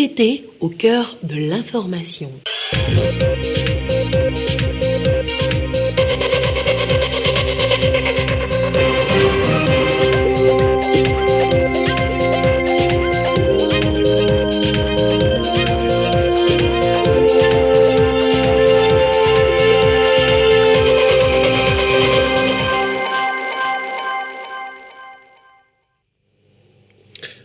TVT au cœur de l'information.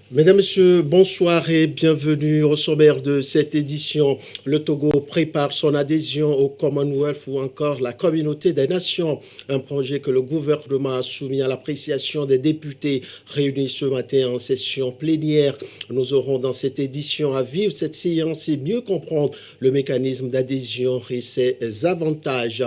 Mesdames, Messieurs, bonsoir et bienvenue au sommaire de cette édition. Le Togo prépare son adhésion au Commonwealth ou encore la Communauté des Nations, un projet que le gouvernement a soumis à l'appréciation des députés réunis ce matin en session plénière. Nous aurons dans cette édition à vivre cette séance et mieux comprendre le mécanisme d'adhésion et ses avantages.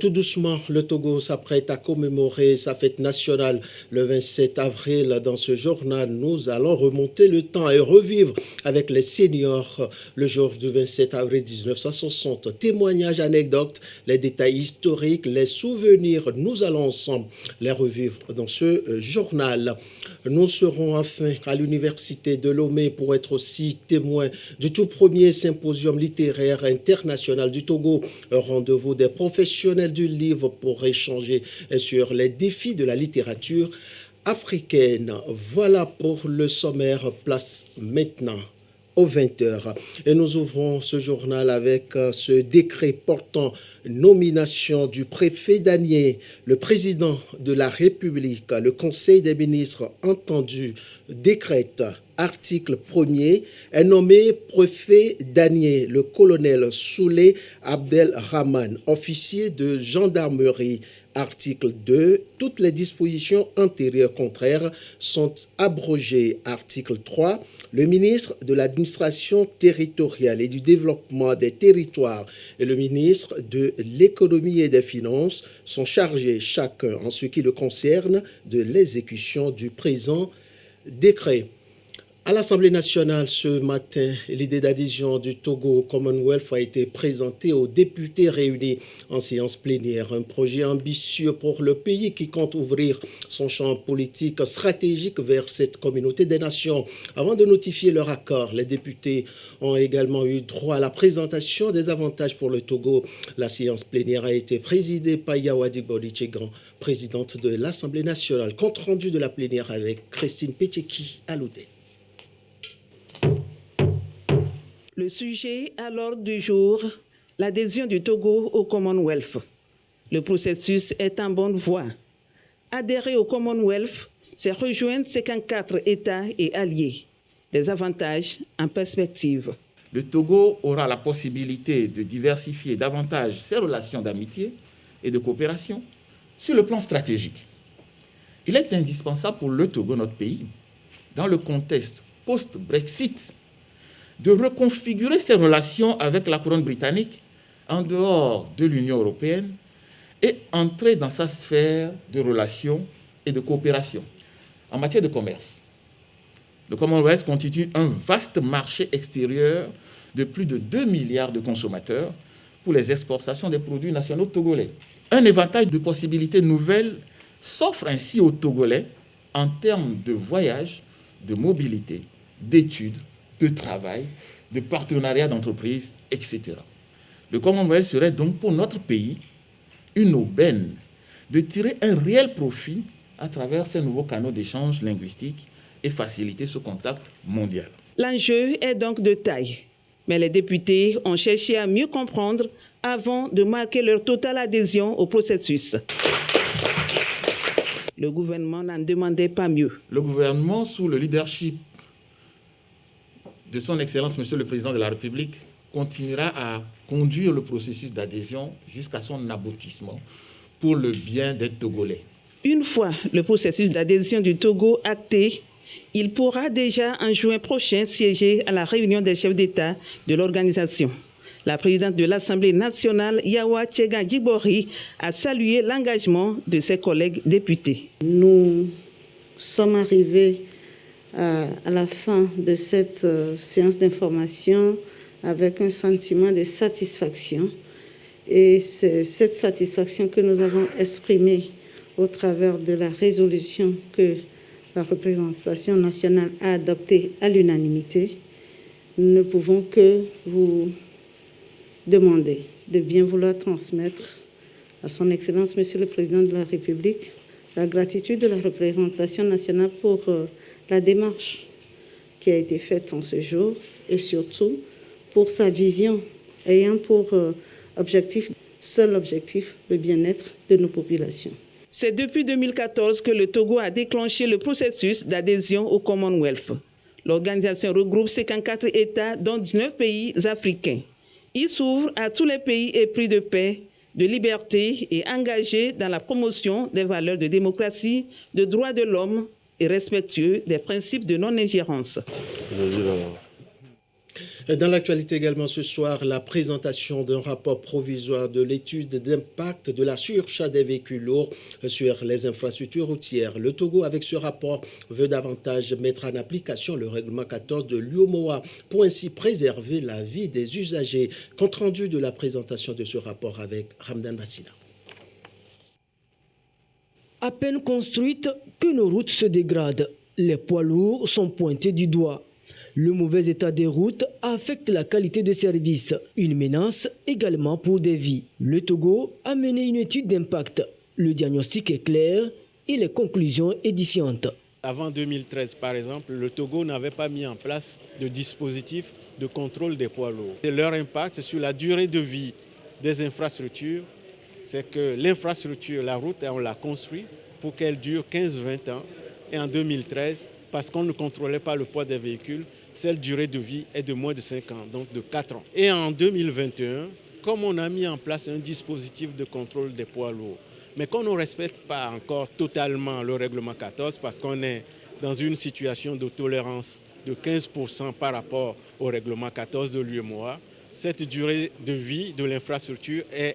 Tout doucement, le Togo s'apprête à commémorer sa fête nationale le 27 avril. Dans ce journal, nous allons remonter le temps et revivre avec les seniors le jour du 27 avril 1960. Témoignages, anecdotes, les détails historiques, les souvenirs, nous allons ensemble les revivre dans ce journal. Nous serons enfin à l'université de Lomé pour être aussi témoins du tout premier symposium littéraire international du Togo, un rendez-vous des professionnels du livre pour échanger sur les défis de la littérature africaine. Voilà pour le sommaire. Place maintenant aux 20h. Et nous ouvrons ce journal avec ce décret portant nomination du préfet Danier. Le président de la République, le Conseil des ministres entendu, décrète. Article 1er est nommé préfet Danier, le colonel Souley Abdelrahman, officier de gendarmerie. Article 2, toutes les dispositions antérieures contraires sont abrogées. Article 3, le ministre de l'administration territoriale et du développement des territoires et le ministre de l'économie et des finances sont chargés chacun en ce qui le concerne de l'exécution du présent décret. À l'Assemblée nationale ce matin, l'idée d'adhésion du Togo au Commonwealth a été présentée aux députés réunis en séance plénière. Un projet ambitieux pour le pays qui compte ouvrir son champ politique stratégique vers cette communauté des nations. Avant de notifier leur accord, les députés ont également eu droit à la présentation des avantages pour le Togo. La séance plénière a été présidée par Yawadi Bodichegan, présidente de l'Assemblée nationale. Compte rendu de la plénière avec Christine Peteki à l'Oudé. Le sujet à l'ordre du jour, l'adhésion du Togo au Commonwealth. Le processus est en bonne voie. Adhérer au Commonwealth, c'est rejoindre 54 États et alliés. Des avantages en perspective. Le Togo aura la possibilité de diversifier davantage ses relations d'amitié et de coopération sur le plan stratégique. Il est indispensable pour le Togo, notre pays, dans le contexte post-Brexit, de reconfigurer ses relations avec la couronne britannique en dehors de l'Union européenne et entrer dans sa sphère de relations et de coopération. En matière de commerce, le Commonwealth constitue un vaste marché extérieur de plus de 2 milliards de consommateurs pour les exportations des produits nationaux togolais. Un éventail de possibilités nouvelles s'offre ainsi aux Togolais en termes de voyages, de mobilité, d'études, de travail, de partenariat d'entreprise, etc. Le Commonwealth serait donc pour notre pays une aubaine de tirer un réel profit à travers ces nouveaux canaux d'échange linguistique et faciliter ce contact mondial. L'enjeu est donc de taille, mais les députés ont cherché à mieux comprendre avant de marquer leur totale adhésion au processus. Le gouvernement n'en demandait pas mieux. Le gouvernement, sous le leadership de son Excellence, Monsieur le Président de la République, continuera à conduire le processus d'adhésion jusqu'à son aboutissement pour le bien des Togolais. Une fois le processus d'adhésion du Togo acté, il pourra déjà en juin prochain siéger à la réunion des chefs d'État de l'organisation. La présidente de l'Assemblée nationale, Yawa Tchegan Djibori, a salué l'engagement de ses collègues députés. Nous sommes arrivés à la fin de cette séance d'information avec un sentiment de satisfaction. Et c'est cette satisfaction que nous avons exprimée au travers de la résolution que la représentation nationale a adoptée à l'unanimité. nous ne pouvons que vous demander de bien vouloir transmettre à son Excellence, Monsieur le Président de la République, la gratitude de la représentation nationale pour la démarche qui a été faite en ce jour et surtout pour sa vision ayant pour seul objectif, le bien-être de nos populations. C'est depuis 2014 que le Togo a déclenché le processus d'adhésion au Commonwealth. L'organisation regroupe 54 États, dont 19 pays africains. Il s'ouvre à tous les pays épris de paix, de liberté et engagés dans la promotion des valeurs de démocratie, de droits de l'homme et respectueux des principes de non-ingérence. Dans l'actualité également ce soir, la présentation d'un rapport provisoire de l'étude d'impact de la surcharge des véhicules lourds sur les infrastructures routières. Le Togo, avec ce rapport, veut davantage mettre en application le règlement 14 de l'UOMOA pour ainsi préserver la vie des usagers. Compte rendu de la présentation de ce rapport avec Ramdan Bassina. À peine construites que nos routes se dégradent. Les poids lourds sont pointés du doigt. Le mauvais état des routes affecte la qualité de service, une menace également pour des vies. Le Togo a mené une étude d'impact. Le diagnostic est clair et les conclusions édifiantes. Avant 2013, par exemple, le Togo n'avait pas mis en place de dispositif de contrôle des poids lourds. Et leur impact sur la durée de vie des infrastructures, c'est que l'infrastructure, la route, on l'a construite pour qu'elle dure 15-20 ans. Et en 2013, parce qu'on ne contrôlait pas le poids des véhicules, cette durée de vie est de moins de 5 ans, donc de 4 ans. Et en 2021, comme on a mis en place un dispositif de contrôle des poids lourds, mais qu'on ne respecte pas encore totalement le règlement 14 parce qu'on est dans une situation de tolérance de 15% par rapport au règlement 14 de l'UOMOA, cette durée de vie de l'infrastructure est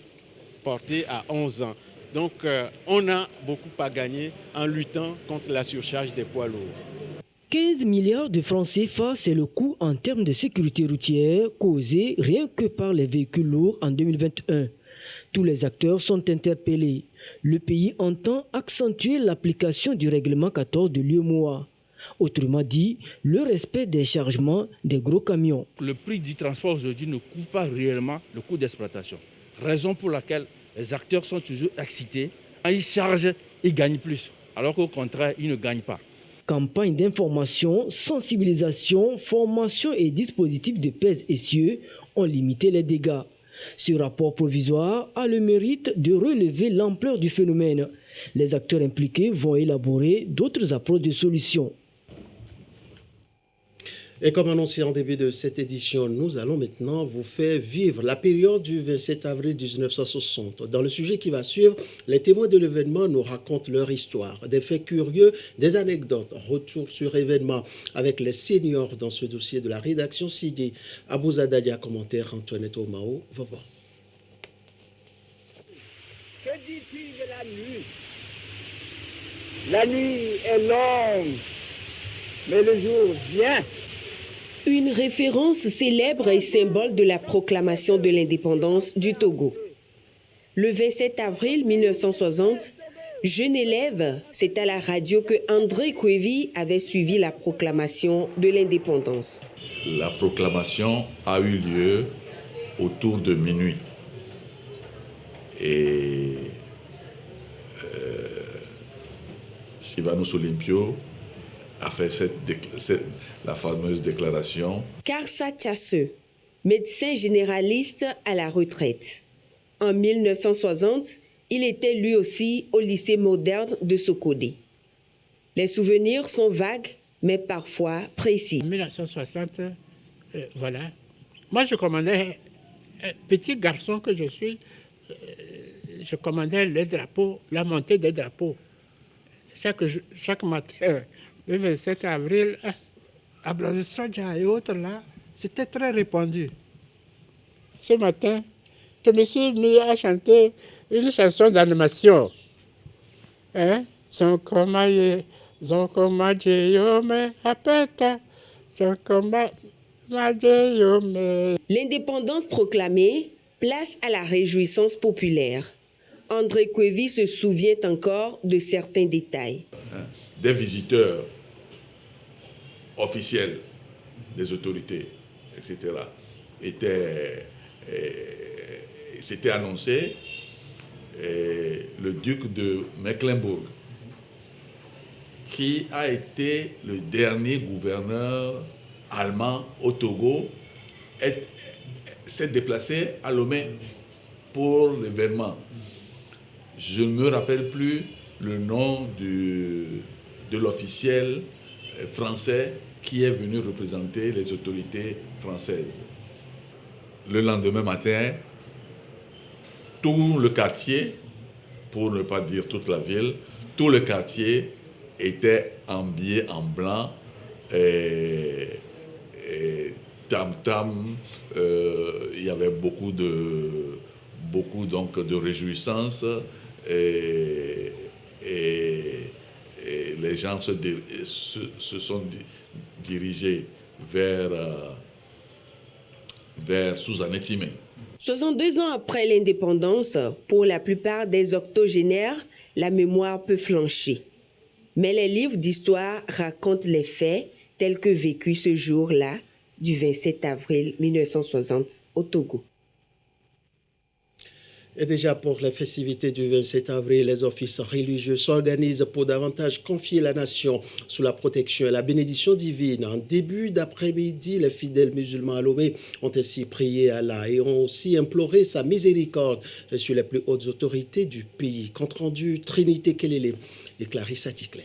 portée à 11 ans. Donc on a beaucoup à gagner en luttant contre la surcharge des poids lourds. 15 milliards de francs CFA, c'est le coût en termes de sécurité routière causé rien que par les véhicules lourds en 2021. Tous les acteurs sont interpellés. Le pays entend accentuer l'application du règlement 14 de l'UOMOA. Autrement dit, le respect des chargements des gros camions. Le prix du transport aujourd'hui ne couvre pas réellement le coût d'exploitation. Raison pour laquelle les acteurs sont toujours excités. Quand ils chargent, ils gagnent plus. Alors qu'au contraire, ils ne gagnent pas. Campagne d'information, sensibilisation, formation et dispositifs de pèse essieux ont limité les dégâts. Ce rapport provisoire a le mérite de relever l'ampleur du phénomène. Les acteurs impliqués vont élaborer d'autres approches de solutions. Et comme annoncé en début de cette édition, nous allons maintenant vous faire vivre la période du 27 avril 1960. Dans le sujet qui va suivre, les témoins de l'événement nous racontent leur histoire, des faits curieux, des anecdotes, retour sur événement avec les seniors dans ce dossier de la rédaction signé Abouzadadia, commentaire Antoinette Omao. Va voir. Que dis-tu de la nuit? La nuit est longue, mais le jour vient. Une référence célèbre et symbole de la proclamation de l'indépendance du Togo. Le 27 avril 1960, jeune élève, c'est à la radio que André Kouévi avait suivi la proclamation de l'indépendance. La proclamation a eu lieu autour de minuit. Et Sylvanus Olympio a fait la fameuse déclaration. Karsa Tchasseux, médecin généraliste à la retraite. En 1960, il était lui aussi au lycée moderne de Sokodé. Les souvenirs sont vagues, mais parfois précis. En 1960, voilà. Moi, je commandais, petit garçon que je suis, je commandais les drapeaux, la montée des drapeaux. Chaque matin. Le 27 avril, à Blazistraja et autres là, c'était très répandu. Ce matin, je me suis mis à chanter une chanson d'animation. L'indépendance proclamée, place à la réjouissance populaire. André Kouévi se souvient encore de certains détails. Des visiteurs officiels des autorités etc., s'était annoncé, le duc de Mecklembourg, qui a été le dernier gouverneur allemand au Togo, s'est déplacé à Lomé pour l'événement. Je ne me rappelle plus le nom de l'officiel français qui est venu représenter les autorités françaises. Le lendemain matin, tout le quartier, pour ne pas dire toute la ville, tout le quartier était habillé en blanc et tam-tam, il y avait beaucoup donc de réjouissances et les gens se sont dirigés vers Suzanne-Timé. 62 ans après l'indépendance, pour la plupart des octogénaires, la mémoire peut flancher. Mais les livres d'histoire racontent les faits tels que vécus ce jour-là, du 27 avril 1960 au Togo. Et déjà pour les festivités du 27 avril, les offices religieux s'organisent pour davantage confier la nation sous la protection et la bénédiction divine. En début d'après-midi, les fidèles musulmans à Lomé ont ainsi prié Allah et ont aussi imploré sa miséricorde sur les plus hautes autorités du pays. Compte rendu Trinité Kelele et Clarisse Aticlé.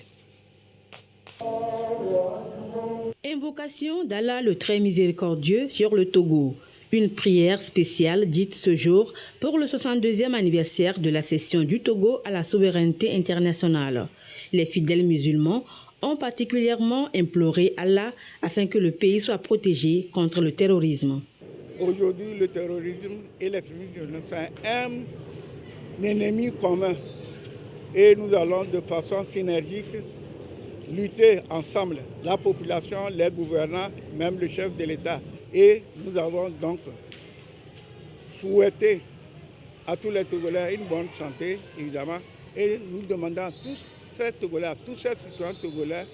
Invocation d'Allah le très miséricordieux sur le Togo. Une prière spéciale dite ce jour pour le 62e anniversaire de la cession du Togo à la souveraineté internationale. Les fidèles musulmans ont particulièrement imploré Allah afin que le pays soit protégé contre le terrorisme. Aujourd'hui, le terrorisme et l'extrémisme sont un ennemi commun et nous allons de façon synergique lutter ensemble, la population, les gouvernants, même le chef de l'État. Et nous avons donc souhaité à tous les Togolais une bonne santé, évidemment, et nous demandons à tous ces Togolais, à tous ces citoyens togolais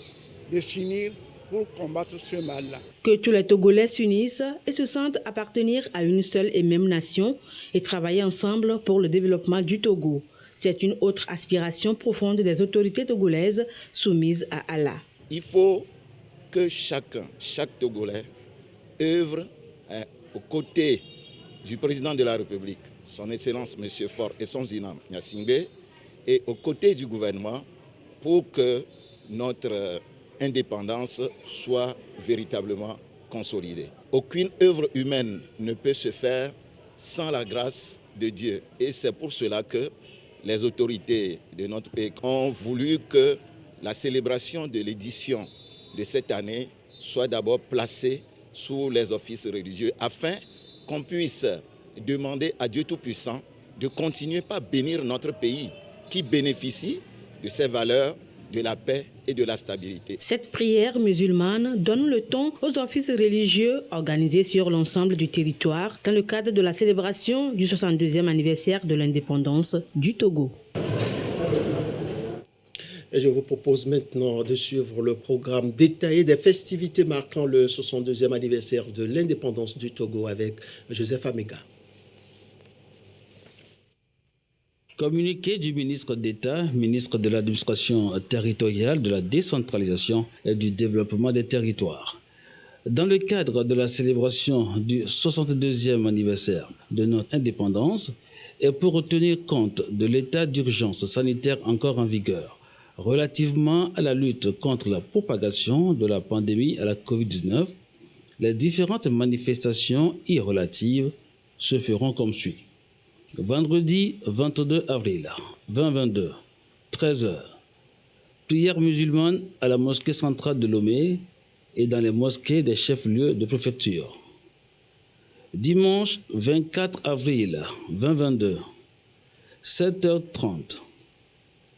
de s'unir pour combattre ce mal-là. Que tous les Togolais s'unissent et se sentent appartenir à une seule et même nation et travailler ensemble pour le développement du Togo. C'est une autre aspiration profonde des autorités togolaises soumises à Allah. Il faut que chaque Togolais œuvre aux côtés du président de la République, son Excellence M. Faure et son Zinam Gnassingbé, et aux côtés du gouvernement pour que notre indépendance soit véritablement consolidée. Aucune œuvre humaine ne peut se faire sans la grâce de Dieu. Et c'est pour cela que les autorités de notre pays ont voulu que la célébration de l'édition de cette année soit d'abord placée sous les offices religieux afin qu'on puisse demander à Dieu Tout-Puissant de continuer par bénir notre pays qui bénéficie de ses valeurs, de la paix et de la stabilité. Cette prière musulmane donne le ton aux offices religieux organisés sur l'ensemble du territoire dans le cadre de la célébration du 62e anniversaire de l'indépendance du Togo. Et je vous propose maintenant de suivre le programme détaillé des festivités marquant le 62e anniversaire de l'indépendance du Togo avec Joseph Amega. Communiqué du ministre d'État, ministre de l'Administration territoriale, de la décentralisation et du développement des territoires. Dans le cadre de la célébration du 62e anniversaire de notre indépendance et pour tenir compte de l'état d'urgence sanitaire encore en vigueur, relativement à la lutte contre la propagation de la pandémie à la COVID-19, les différentes manifestations y relatives se feront comme suit. Vendredi 22 avril 2022, 13h, prière musulmane à la mosquée centrale de Lomé et dans les mosquées des chefs-lieux de préfecture. Dimanche 24 avril 2022, 7h30,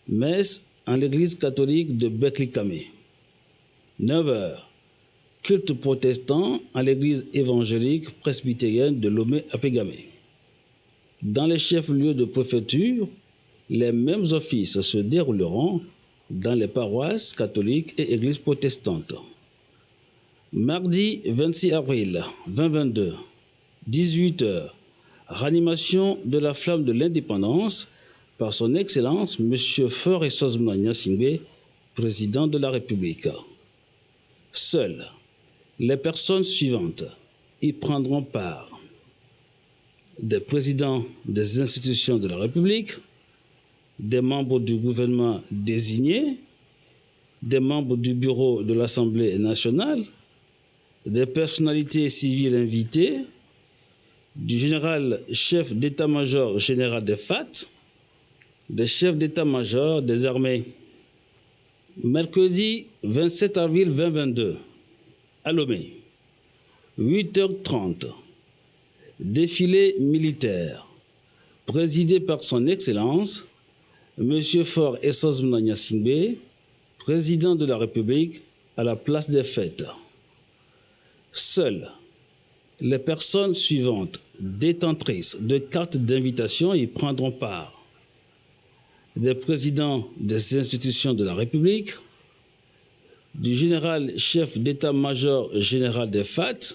messe en l'église catholique de Beklikame. 9h, culte protestant en l'église évangélique presbytérienne de Lomé-Apégame. Dans les chefs-lieux de préfecture, les mêmes offices se dérouleront dans les paroisses catholiques et églises protestantes. Mardi 26 avril 2022, 18h, ranimation de la flamme de l'indépendance par son Excellence M. Faure Essozmna Gnassingbé, président de la République. Seules les personnes suivantes y prendront part: des présidents des institutions de la République, des membres du gouvernement désignés, des membres du bureau de l'Assemblée nationale, des personnalités civiles invitées, du général chef d'état-major général des FAT, des chefs d'état-major des armées. Mercredi 27 avril 2022, à Lomé, 8h30, défilé militaire, présidé par son Excellence, M. Faure Essozmna Gnassingbé, président de la République, à la place des Fêtes. Seules les personnes suivantes détentrices de cartes d'invitation y prendront part: des présidents des institutions de la République, du général chef d'état-major général des FAT,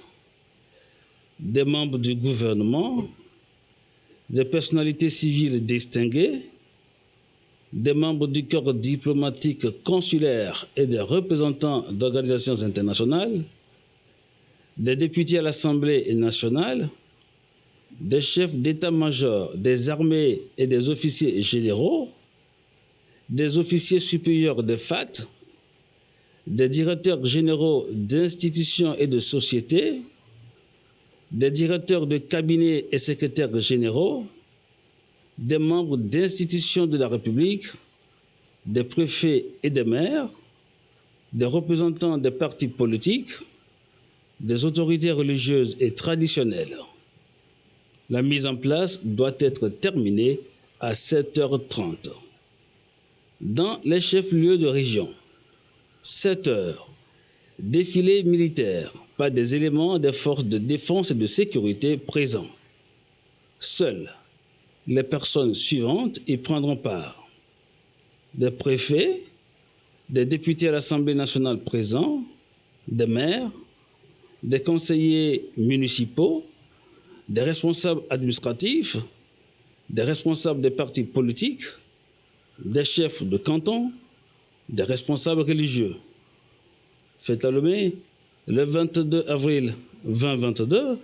des membres du gouvernement, des personnalités civiles distinguées, des membres du corps diplomatique consulaire et des représentants d'organisations internationales, des députés à l'Assemblée nationale, des chefs d'état-major des armées et des officiers généraux, des officiers supérieurs des FAT, des directeurs généraux d'institutions et de sociétés, des directeurs de cabinets et secrétaires généraux, des membres d'institutions de la République, des préfets et des maires, des représentants des partis politiques, des autorités religieuses et traditionnelles. La mise en place doit être terminée à 7h30. Dans les chefs-lieux de région, 7h, défilé militaire par des éléments des forces de défense et de sécurité présents. Seules les personnes suivantes y prendront part: des préfets, des députés à l'Assemblée nationale présents, des maires, des conseillers municipaux, des responsables administratifs, des responsables des partis politiques, des chefs de canton, des responsables religieux. Fête à Lomé, le 22 avril 2022,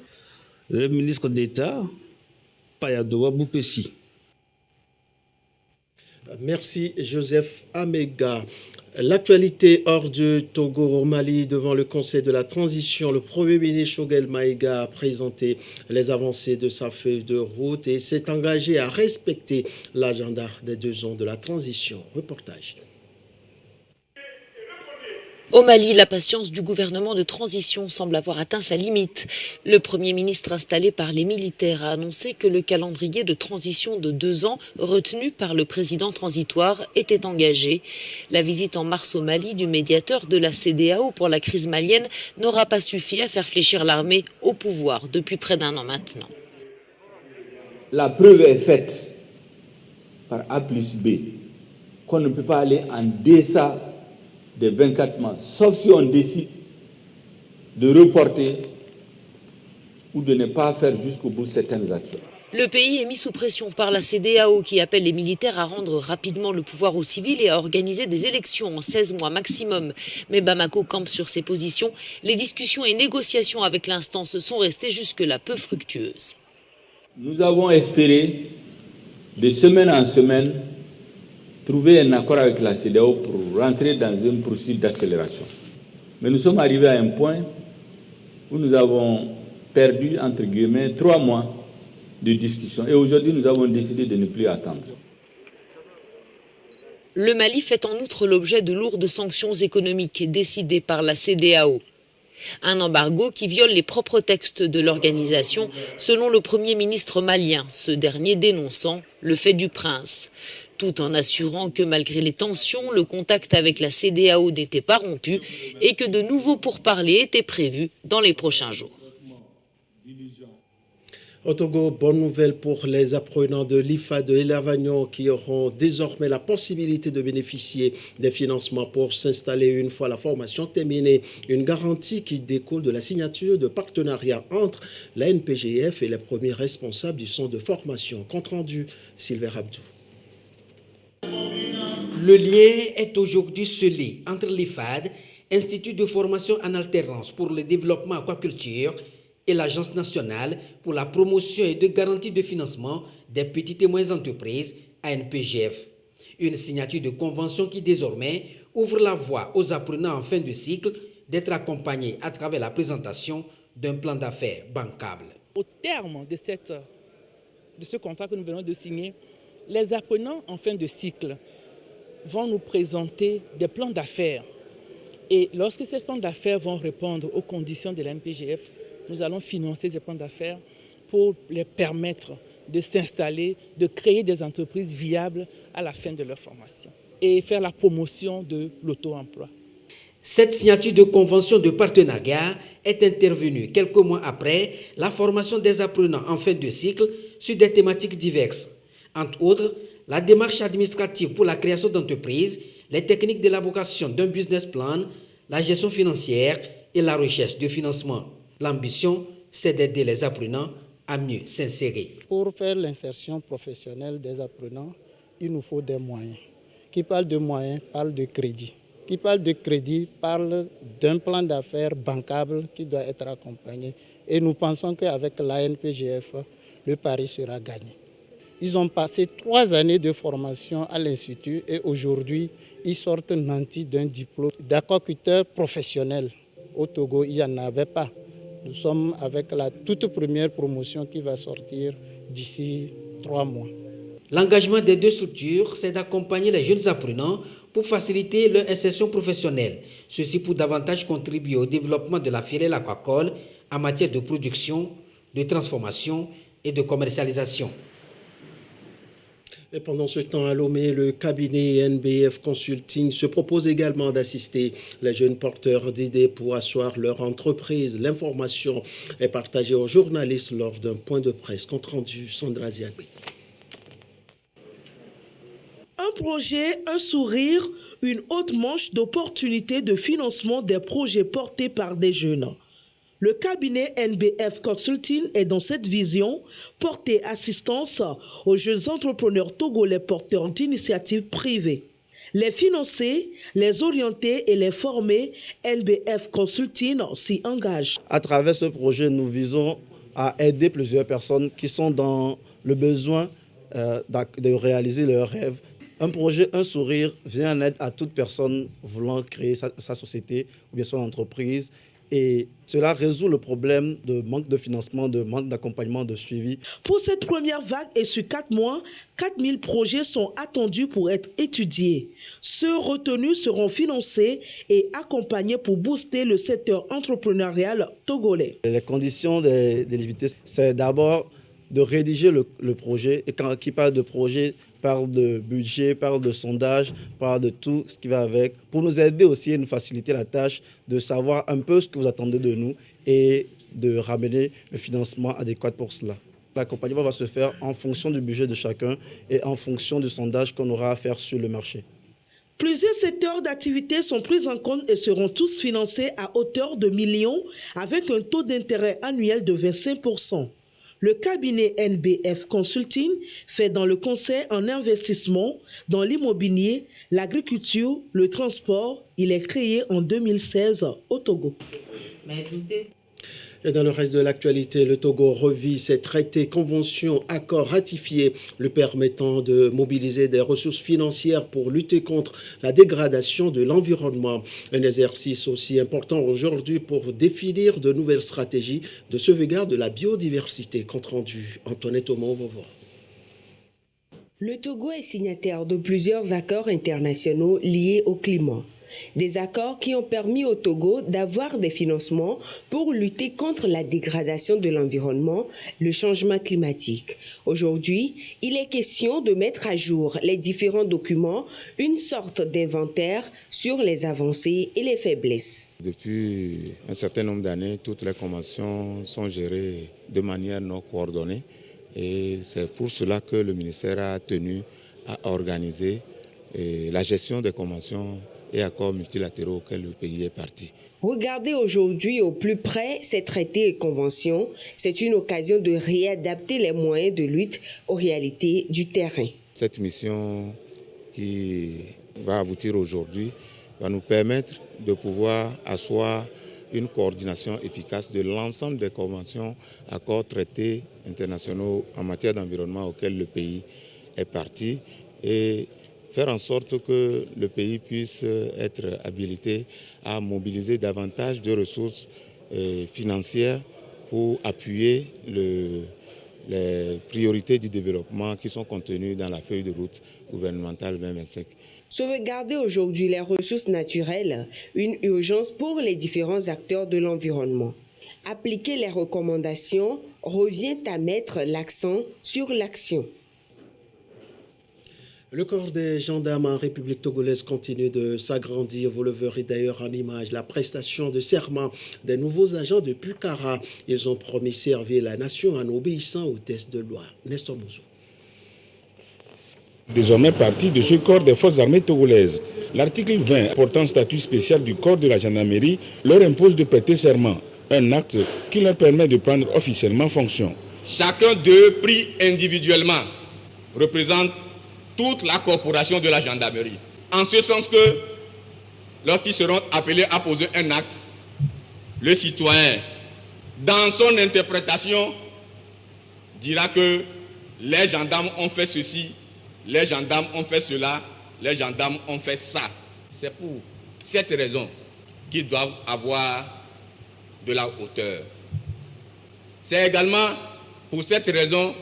le ministre d'État, Payadoa Boupessi. Merci Joseph Amega. L'actualité hors du Togo au Mali devant le Conseil de la Transition. Le Premier ministre Choguel Maïga a présenté les avancées de sa feuille de route et s'est engagé à respecter l'agenda des 2 ans de la transition. Reportage. Au Mali, la patience du gouvernement de transition semble avoir atteint sa limite. Le Premier ministre installé par les militaires a annoncé que le calendrier de transition de 2 ans retenu par le président transitoire était engagé. La visite en mars au Mali du médiateur de la CEDEAO pour la crise malienne n'aura pas suffi à faire fléchir l'armée au pouvoir depuis près d'1 an maintenant. La preuve est faite par A plus B qu'on ne peut pas aller en deçà des 24 mois, sauf si on décide de reporter ou de ne pas faire jusqu'au bout certaines actions. Le pays est mis sous pression par la CEDEAO qui appelle les militaires à rendre rapidement le pouvoir aux civils et à organiser des élections en 16 mois maximum. Mais Bamako campe sur ses positions. Les discussions et négociations avec l'instance sont restées jusque-là peu fructueuses. Nous avons espéré de semaine en semaine trouver un accord avec la CEDEAO pour rentrer dans une procédure d'accélération. Mais nous sommes arrivés à un point où nous avons perdu, entre guillemets, 3 mois de discussion. Et aujourd'hui, nous avons décidé de ne plus attendre. Le Mali fait en outre l'objet de lourdes sanctions économiques décidées par la CEDEAO. Un embargo qui viole les propres textes de l'organisation, selon le Premier ministre malien, ce dernier dénonçant le fait du prince, tout en assurant que malgré les tensions, le contact avec la CEDEAO n'était pas rompu et que de nouveaux pourparlers étaient prévus dans les prochains jours. Au Togo, bonne nouvelle pour les apprenants de l'IFA de Elavagnon qui auront désormais la possibilité de bénéficier des financements pour s'installer une fois la formation terminée. Une garantie qui découle de la signature de partenariat entre la NPGF et les premiers responsables du centre de formation. Compte rendu, Sylvain Abdou. Le lien est aujourd'hui scellé entre l'IFAD, Institut de formation en alternance pour le développement aquaculture, et l'Agence nationale pour la promotion et de garantie de financement des petites et moyennes entreprises, ANPGF. Une signature de convention qui désormais ouvre la voie aux apprenants en fin de cycle d'être accompagnés à travers la présentation d'un plan d'affaires bancable. Au terme de ce contrat que nous venons de signer, les apprenants en fin de cycle vont nous présenter des plans d'affaires. Et lorsque ces plans d'affaires vont répondre aux conditions de l'ANPGF, nous allons financer ces plans d'affaires pour les permettre de s'installer, de créer des entreprises viables à la fin de leur formation et faire la promotion de l'auto-emploi. Cette signature de convention de partenariat est intervenue quelques mois après la formation des apprenants en fin de cycle sur des thématiques diverses. Entre autres, la démarche administrative pour la création d'entreprises, les techniques d'élaboration d'un business plan, la gestion financière et la recherche de financement. L'ambition, c'est d'aider les apprenants à mieux s'insérer. Pour faire l'insertion professionnelle des apprenants, il nous faut des moyens. Qui parle de moyens parle de crédit. Qui parle de crédit parle d'un plan d'affaires bancable qui doit être accompagné. Et nous pensons qu'avec l'ANPGF, le pari sera gagné. Ils ont passé 3 années de formation à l'Institut et aujourd'hui, ils sortent nantis d'un diplôme d'aquaculteur professionnel. Au Togo, il n'y en avait pas. Nous sommes avec la toute première promotion qui va sortir d'ici 3 mois. L'engagement des deux structures, c'est d'accompagner les jeunes apprenants pour faciliter leur insertion professionnelle. Ceci pour davantage contribuer au développement de la filière aquacole en matière de production, de transformation et de commercialisation. Et pendant ce temps, à Lomé, le cabinet NBF Consulting se propose également d'assister les jeunes porteurs d'idées pour asseoir leur entreprise. L'information est partagée aux journalistes lors d'un point de presse. Compte rendu, Sandra Ziagbe. Un projet, un sourire, une haute manche d'opportunités de financement des projets portés par des jeunes. Le cabinet NBF Consulting est dans cette vision, porter assistance aux jeunes entrepreneurs togolais porteurs d'initiatives privées. Les financer, les orienter et les former, NBF Consulting s'y engage. À travers ce projet, nous visons à aider plusieurs personnes qui sont dans le besoin de réaliser leurs rêves. Un projet, un sourire vient en aide à toute personne voulant créer sa société ou bien son entreprise. Et cela résout le problème de manque de financement, de manque d'accompagnement, de suivi. Pour cette première vague et sur 4 mois, 4000 projets sont attendus pour être étudiés. Ceux retenus seront financés et accompagnés pour booster le secteur entrepreneurial togolais. Les conditions d'éligibilité, c'est d'abord de rédiger le projet. Et quand qui parle de projet, parle de budget, parle de sondage, parle de tout ce qui va avec, pour nous aider aussi et nous faciliter la tâche de savoir un peu ce que vous attendez de nous et de ramener le financement adéquat pour cela. L'accompagnement va se faire en fonction du budget de chacun et en fonction du sondage qu'on aura à faire sur le marché. Plusieurs secteurs d'activité sont pris en compte et seront tous financés à hauteur de millions avec un taux d'intérêt annuel de 25%. Le cabinet NBF Consulting fait dans le conseil en investissement, dans l'immobilier, l'agriculture, le transport. Il est créé en 2016 au Togo. Et dans le reste de l'actualité, le Togo revit ses traités, conventions, accords ratifiés, lui permettant de mobiliser des ressources financières pour lutter contre la dégradation de l'environnement. Un exercice aussi important aujourd'hui pour définir de nouvelles stratégies de sauvegarde de la biodiversité. Compte rendu, Antoinette Omo-Vovo. Le Togo est signataire de plusieurs accords internationaux liés au climat. Des accords qui ont permis au Togo d'avoir des financements pour lutter contre la dégradation de l'environnement, le changement climatique. Aujourd'hui, il est question de mettre à jour les différents documents, une sorte d'inventaire sur les avancées et les faiblesses. Depuis un certain nombre d'années, toutes les conventions sont gérées de manière non coordonnée et c'est pour cela que le ministère a tenu à organiser la gestion des conventions et accords multilatéraux auxquels le pays est parti. Regarder aujourd'hui au plus près ces traités et conventions, c'est une occasion de réadapter les moyens de lutte aux réalités du terrain. Cette mission qui va aboutir aujourd'hui va nous permettre de pouvoir asseoir une coordination efficace de l'ensemble des conventions, accords, traités internationaux en matière d'environnement auxquels le pays est parti et faire en sorte que le pays puisse être habilité à mobiliser davantage de ressources financières pour appuyer les priorités du développement qui sont contenues dans la feuille de route gouvernementale 2025. Sauvegarder aujourd'hui les ressources naturelles, une urgence pour les différents acteurs de l'environnement. Appliquer les recommandations revient à mettre l'accent sur l'action. Le corps des gendarmes en République togolaise continue de s'agrandir. Vous le verrez d'ailleurs en image. La prestation de serment des nouveaux agents de Pukara. Ils ont promis servir la nation en obéissant aux tests de loi. Nestor Mouzou. Désormais partie de ce corps des forces armées togolaises. L'article 20 portant statut spécial du corps de la gendarmerie leur impose de prêter serment. Un acte qui leur permet de prendre officiellement fonction. Chacun d'eux, pris individuellement, représente toute la corporation de la gendarmerie. En ce sens que, lorsqu'ils seront appelés à poser un acte, le citoyen, dans son interprétation, dira que les gendarmes ont fait ceci, les gendarmes ont fait cela, les gendarmes ont fait ça. C'est pour cette raison qu'ils doivent avoir de la hauteur. C'est également pour cette raison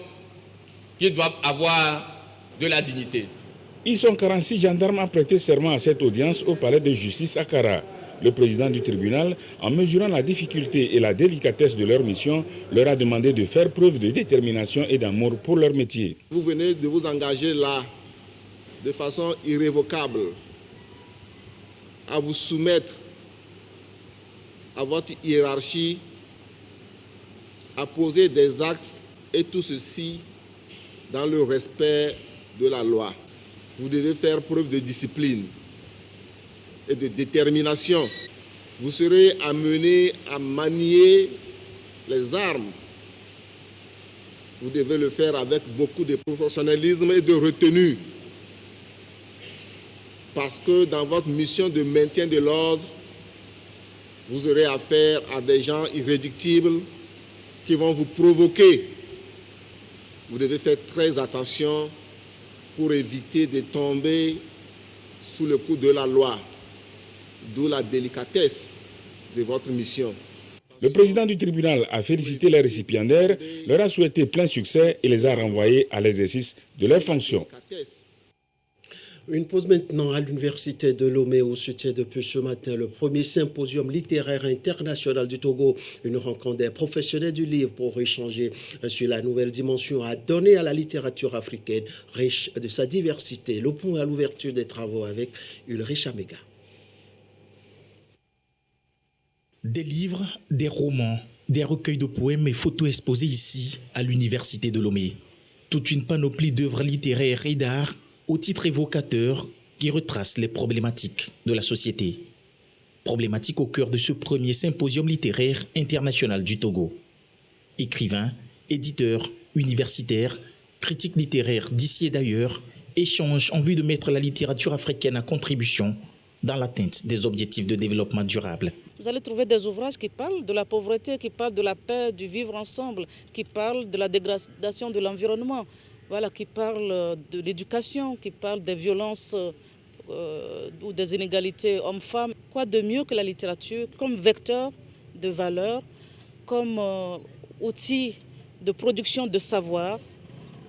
qu'ils doivent avoir de la dignité. Ils sont 46 gendarmes à prêter serment à cette audience au palais de justice à Kara. Le président du tribunal, en mesurant la difficulté et la délicatesse de leur mission, leur a demandé de faire preuve de détermination et d'amour pour leur métier. Vous venez de vous engager là, de façon irrévocable, à vous soumettre à votre hiérarchie, à poser des actes et tout ceci dans le respect de la loi. Vous devez faire preuve de discipline et de détermination. Vous serez amené à manier les armes. Vous devez le faire avec beaucoup de professionnalisme et de retenue. Parce que dans votre mission de maintien de l'ordre, vous aurez affaire à des gens irréductibles qui vont vous provoquer. Vous devez faire très attention pour éviter de tomber sous le coup de la loi, d'où la délicatesse de votre mission. Le président du tribunal a félicité les récipiendaires, leur a souhaité plein succès et les a renvoyés à l'exercice de leurs fonctions. Une pause maintenant à l'université de Lomé où se tient depuis ce matin le premier symposium littéraire international du Togo. Une rencontre des professionnels du livre pour échanger sur la nouvelle dimension à donner à la littérature africaine, riche de sa diversité. Le point à l'ouverture des travaux avec Ulrich Amega. Des livres, des romans, des recueils de poèmes et photos exposés ici à l'université de Lomé. Toute une panoplie d'œuvres littéraires et d'art au titre évocateur qui retrace les problématiques de la société. Problématiques au cœur de ce premier symposium littéraire international du Togo. Écrivains, éditeurs, universitaires, critiques littéraires d'ici et d'ailleurs échangent en vue de mettre la littérature africaine à contribution dans l'atteinte des objectifs de développement durable. Vous allez trouver des ouvrages qui parlent de la pauvreté, qui parlent de la paix, du vivre ensemble, qui parlent de la dégradation de l'environnement. Voilà, qui parle de l'éducation, qui parle des violences ou des inégalités hommes-femmes. Quoi de mieux que la littérature comme vecteur de valeur, comme outil de production de savoir,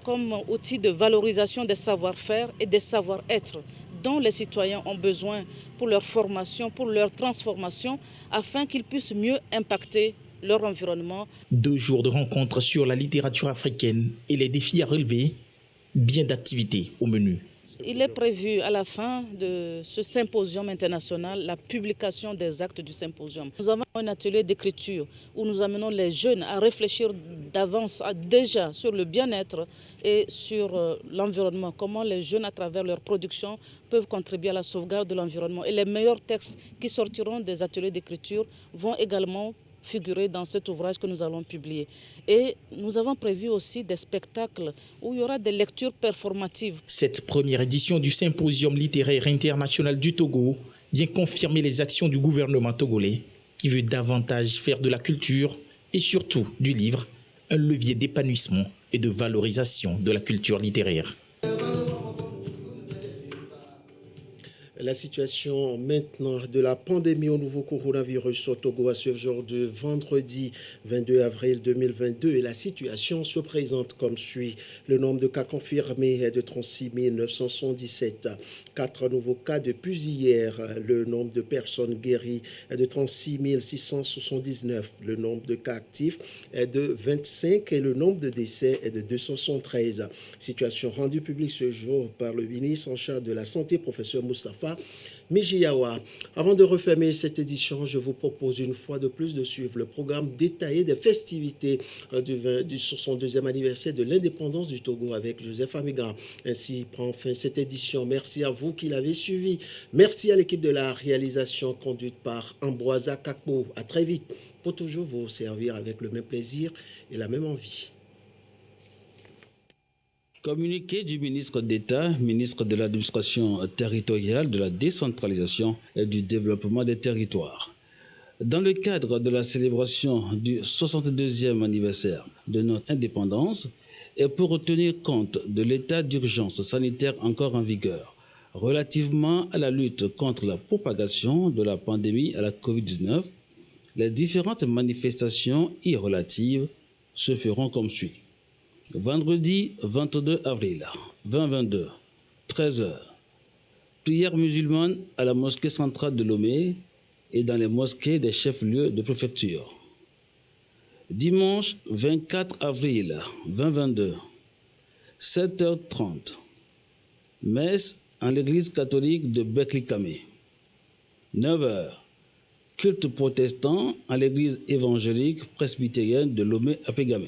comme outil de valorisation des savoir-faire et des savoir-être dont les citoyens ont besoin pour leur formation, pour leur transformation, afin qu'ils puissent mieux impacter leur environnement. 2 jours de rencontres sur la littérature africaine et les défis à relever, bien d'activités au menu. Il est prévu à la fin de ce symposium international la publication des actes du symposium. Nous avons un atelier d'écriture où nous amenons les jeunes à réfléchir d'avance déjà sur le bien-être et sur l'environnement, comment les jeunes à travers leur production peuvent contribuer à la sauvegarde de l'environnement. Et les meilleurs textes qui sortiront des ateliers d'écriture vont également figurer dans cet ouvrage que nous allons publier. Et nous avons prévu aussi des spectacles où il y aura des lectures performatives. Cette première édition du Symposium littéraire international du Togo vient confirmer les actions du gouvernement togolais qui veut davantage faire de la culture et surtout du livre un levier d'épanouissement et de valorisation de la culture littéraire. La situation maintenant de la pandémie au nouveau coronavirus au Togo à ce jour de vendredi 22 avril 2022 et la situation se présente comme suit. Le nombre de cas confirmés est de 36 977. 4 nouveaux cas depuis hier. Le nombre de personnes guéries est de 36 679. Le nombre de cas actifs est de 25 et le nombre de décès est de 273. Situation rendue publique ce jour par le ministre en charge de la Santé, professeur Moustapha Mijiawa. Avant de refermer cette édition, je vous propose une fois de plus de suivre le programme détaillé des festivités du 62e anniversaire de l'indépendance du Togo avec Joseph Amiga. Ainsi prend fin cette édition. Merci à vous qui l'avez suivi. Merci à l'équipe de la réalisation conduite par Ambroise Kakpo. À très vite pour toujours vous servir avec le même plaisir et la même envie. Communiqué du ministre d'État, ministre de l'Administration territoriale, de la décentralisation et du développement des territoires. Dans le cadre de la célébration du 62e anniversaire de notre indépendance et pour tenir compte de l'état d'urgence sanitaire encore en vigueur relativement à la lutte contre la propagation de la pandémie à la COVID-19, les différentes manifestations y relatives se feront comme suit. Vendredi 22 avril 2022, 13h, prière musulmane à la mosquée centrale de Lomé et dans les mosquées des chefs-lieux de préfecture. Dimanche 24 avril 2022, 7h30, messe en l'église catholique de Beklikame. 9h, culte protestant en l'église évangélique presbytérienne de Lomé-Apégame.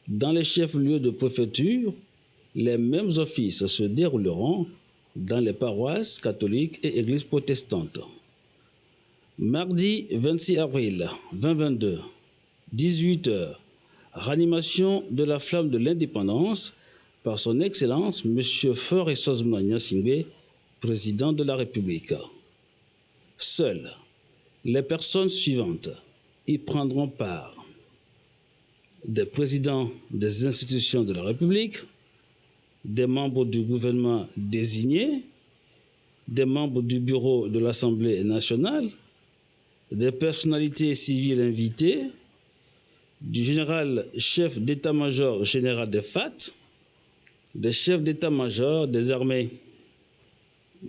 Dans les chefs-lieux de préfecture, les mêmes offices se dérouleront dans les paroisses catholiques et églises protestantes. Mardi 26 avril 2022, 18h, ranimation de la flamme de l'indépendance par son Excellence M. Faure Essozmna Gnassingbé, président de la République. Seules les personnes suivantes y prendront part: des présidents des institutions de la République, des membres du gouvernement désignés, des membres du bureau de l'Assemblée nationale, des personnalités civiles invitées, du général chef d'état-major général des FAT, des chefs d'état-major des armées.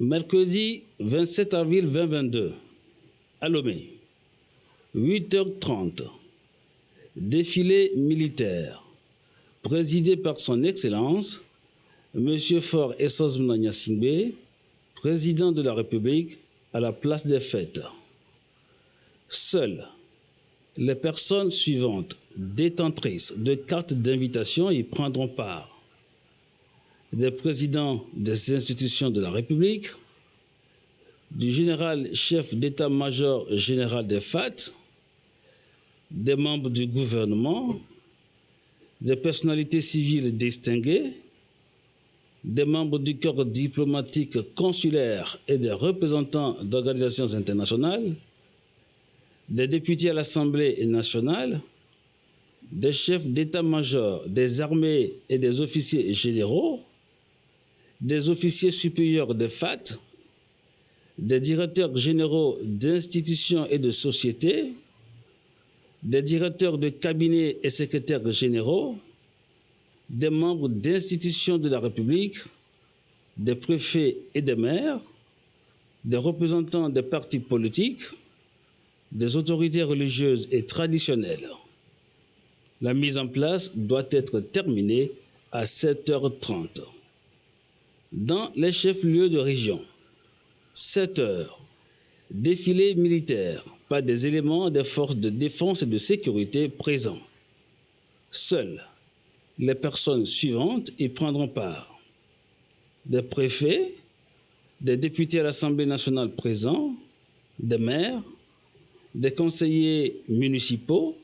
Mercredi 27 avril 2022, à Lomé, 8h30, défilé militaire, présidé par son Excellence, M. Faure Essozmna Gnassingbé, président de la République, à la place des fêtes. Seules les personnes suivantes, détentrices de cartes d'invitation, y prendront part: des présidents des institutions de la République, du général chef d'état-major général des FAT, des membres du gouvernement, des personnalités civiles distinguées, des membres du corps diplomatique consulaire et des représentants d'organisations internationales, des députés à l'Assemblée nationale, des chefs d'état-major des armées et des officiers généraux, des officiers supérieurs des FAT, des directeurs généraux d'institutions et de sociétés, des directeurs de cabinet et secrétaires généraux, des membres d'institutions de la République, des préfets et des maires, des représentants des partis politiques, des autorités religieuses et traditionnelles. La mise en place doit être terminée à 7h30. Dans les chefs-lieux de région, 7h, défilé militaire par des éléments des forces de défense et de sécurité présents. Seules les personnes suivantes y prendront part. Des préfets, des députés à l'Assemblée nationale présents, des maires, des conseillers municipaux,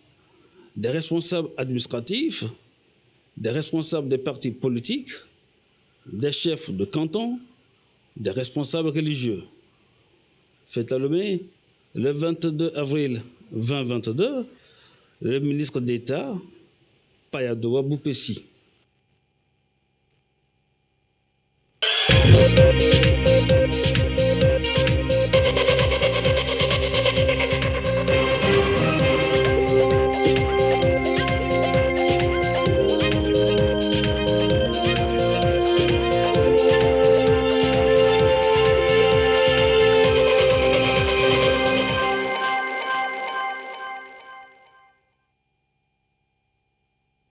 des responsables administratifs, des responsables des partis politiques, des chefs de canton, des responsables religieux. Fête à Lomé, le 22 avril 2022, le ministre d'État, Payadowa Boupessi.